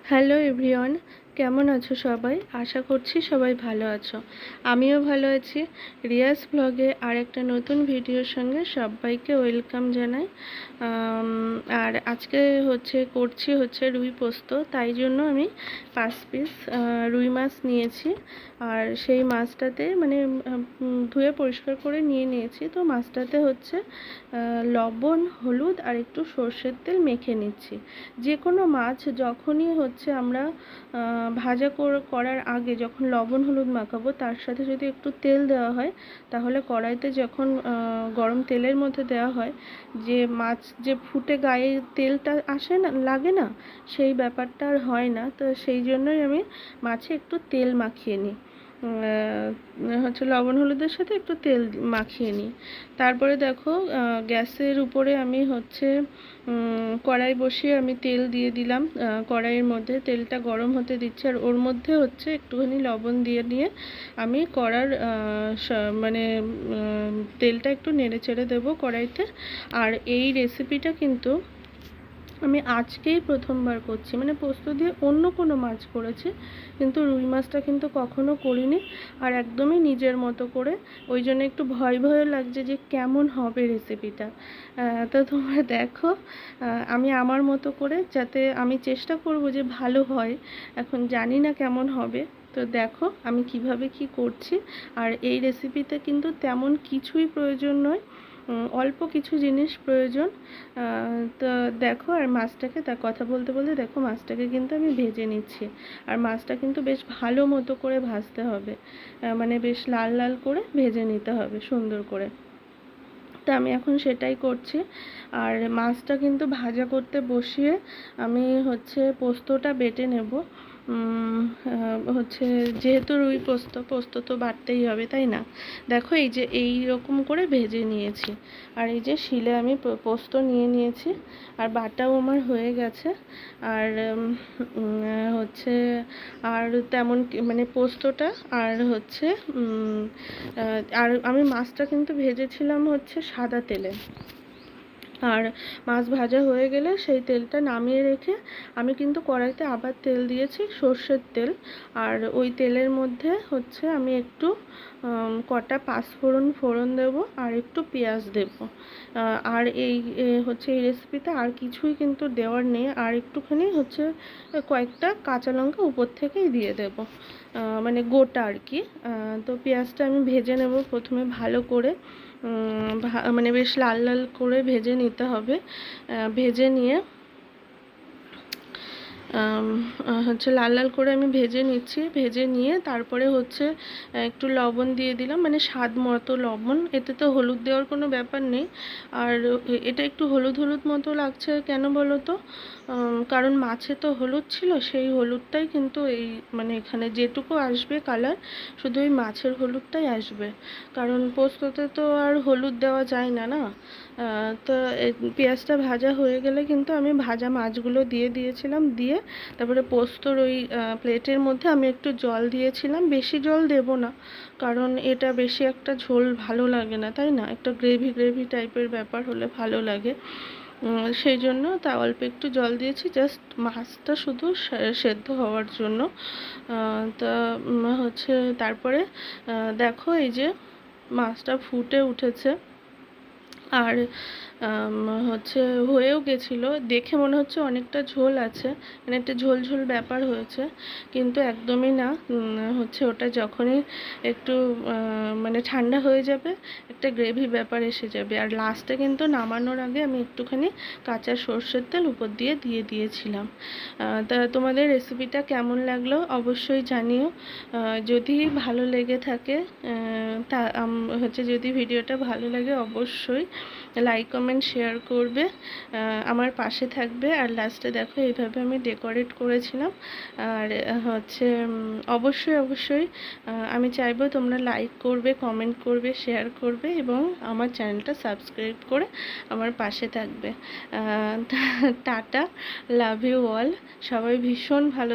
Hello everyone, কেমন আছো সবাই? আশা করছি সবাই ভালো আছো। আমিও ভালো আছি। রিয়াস ব্লগে আর একটা নতুন ভিডিওর সঙ্গে সবাইকে ওয়েলকাম জানাই। আর আজকে করছি রুই পোস্ত, তাই জন্য আমি 5 পিস রুই মাছ নিয়েছি। আর সেই মাছটাতে ধুয়ে পরিষ্কার করে নিয়েছি। তো মাছটাতে লবণ, হলুদ আর একটু সর্ষের তেল মেখে নিচ্ছি। যে কোনো মাছ যখনই আমরা ভাজা করার আগে যখন লবণ হলুদ মাখাবো, তার সাথে যদি একটু তেল দেওয়া হয়, তাহলে কড়াইতে যখন গরম তেলের মধ্যে দেওয়া হয়, যে মাছ যে ফুটে গায়ে তেলটা আসে না, লাগে না, সেই ব্যাপারটা আর হয় না। তো সেই জন্যই আমি মাছে একটু তেল মাখিয়ে নিই। লবণ হলুদের সাথে একটু তেল মাখিয়ে নিই। তারপরে দেখো, গ্যাসের উপরে আমি কড়াই বসিয়ে আমি তেল দিয়ে দিলাম। কড়াইয়ের মধ্যে তেলটা গরম হতে দিচ্ছি, আর ওর মধ্যে একটুখানি লবণ দিয়ে নিয়ে আমি তেলটা একটু নেড়ে চেড়ে দেবো কড়াইতে। আর এই রেসিপিটা কিন্তু আমি আজকেই প্রথমবার করছি, পোস্ত দিয়ে অন্য কোনো মাছ করেছি, কিন্তু রুই মাছটা কিন্তু কখনো করিনি। আর একদমই নিজের মতো করে, ওই জন্য একটু ভয় লাগছে যে কেমন হবে রেসিপিটা। তো তোমরা দেখো, আমি আমার মতো করে, যাতে আমি চেষ্টা করব যে ভালো হয়। এখন জানি না কেমন হবে, তো দেখো আমি কিভাবে কি করছি। আর এই রেসিপিতে কিন্তু তেমন কিছুই প্রয়োজন নয়, অল্প কিছু জিনিস প্রয়োজন। তো দেখো, আর মাছটাকে, তার কথা বলতে বলতে দেখো, মাছটাকে কিন্তু আমি ভেজে নিচ্ছি। আর মাছটা কিন্তু বেশ ভালো মতো করে ভাজতে হবে, বেশ লাল লাল করে ভেজে নিতে হবে সুন্দর করে। তো আমি এখন সেটাই করছি। আর মাছটা কিন্তু ভাজা করতে বসিয়ে আমি পোস্তটা বেটে নেব। যেহেতু রুই পোস্ত তো বাটতেই হবে, তাই না? দেখো, এই রকম করে ভেজে নিয়েছি। আর এই যে শিলে আমি পোস্ত নিয়েছি, আর বাটাও আমার হয়ে গেছে। আর আর তেমন পোস্তটা আর আর আমি মাছটা কিন্তু ভেজেছিলাম সাদা তেলে। আর মাছ ভাজা হয়ে গেলে সেই তেলটা নামিয়ে রেখে আমি কিন্তু কড়াইতে আবার তেল দিয়েছি, সর্ষের তেল। আর ওই তেলের মধ্যে আমি একটু কটা ফোড়ন দেব, আর একটু পেঁয়াজ দেব। আর এই রেসিপিতে আর কিছুই কিন্তু দেওয়ার নেই। আর একটুখানি কয়েকটা কাঁচা লঙ্কা উপর থেকেই দিয়ে দেব, গোটা আর কি। তো পেঁয়াজটা আমি ভেজে নেব প্রথমে ভালো করে, বেশ লাল লাল করে ভেজে নিতে হবে। ভেজে নিয়ে লাল লাল করে আমি ভেজে নিচ্ছি। ভেজে নিয়ে তারপরে একটু লবণ দিয়ে দিলাম, স্বাদ মতো লবণ। এতে তো হলুদ দেওয়ার কোনো ব্যাপার নেই। আর এটা একটু হলুদ হলুদ মতো লাগছে কেন বলো তো? কারণ মাছে তো হলুদ ছিল, সেই হলুদটাই কিন্তু এই এখানে যেটুকু আসবে কালার, শুধু ওই মাছের হলুদটাই আসবে। কারণ পোস্ততে তো আর হলুদ দেওয়া যায় না, না? তো পেঁয়াজটা ভাজা হয়ে গেলে কিন্তু আমি ভাজা মাছগুলো দিয়ে দিয়েছিলাম। দিয়ে তারপরে পোস্তর ওই প্লেটের মধ্যে আমি একটু জল দিয়েছিলাম। বেশি জল দেব না, কারণ এটা বেশি একটা ঝোল ভালো লাগে না, তাই না? একটা গ্রেভি গ্রেভি টাইপের ব্যাপার হলে ভালো লাগে। সেই জন্য অল্প একটু জল দিয়েছি, জাস্ট মাছটা শুধু সেদ্ধ হওয়ার জন্য। তা তারপরে দেখো, এই যে মাছটা ফুটে উঠেছে, আর হয়েও গেছিলো। দেখে মনে হচ্ছে অনেকটা ঝোল আছে, একটা ঝোল ঝোল ব্যাপার হয়েছে, কিন্তু একদমই না। ওটা যখনই একটু ঠান্ডা হয়ে যাবে, একটা গ্রেভি ব্যাপার এসে যাবে। আর লাস্টে কিন্তু নামানোর আগে আমি একটুখানি কাঁচা সর্ষের তেল উপর দিয়ে দিয়েছিলাম। তা তোমাদের রেসিপিটা কেমন লাগলো অবশ্যই জানিও। যদি ভালো লেগে থাকে, যদি ভিডিওটা ভালো লাগে, অবশ্যই লাইক কমেন্ট শেয়ার করবে, আমার পাশে থাকবে। আর লাস্টে দেখো, এইভাবে আমি ডেকোরেট করেছিলাম। আর অবশ্যই অবশ্যই আমি চাইবো তোমরা লাইক করবে, কমেন্ট করবে, শেয়ার করবে, এবং আমার চ্যানেলটা সাবস্ক্রাইব করে আমার পাশে থাকবে। Tata, love you all. সবাই ভীষণ ভালো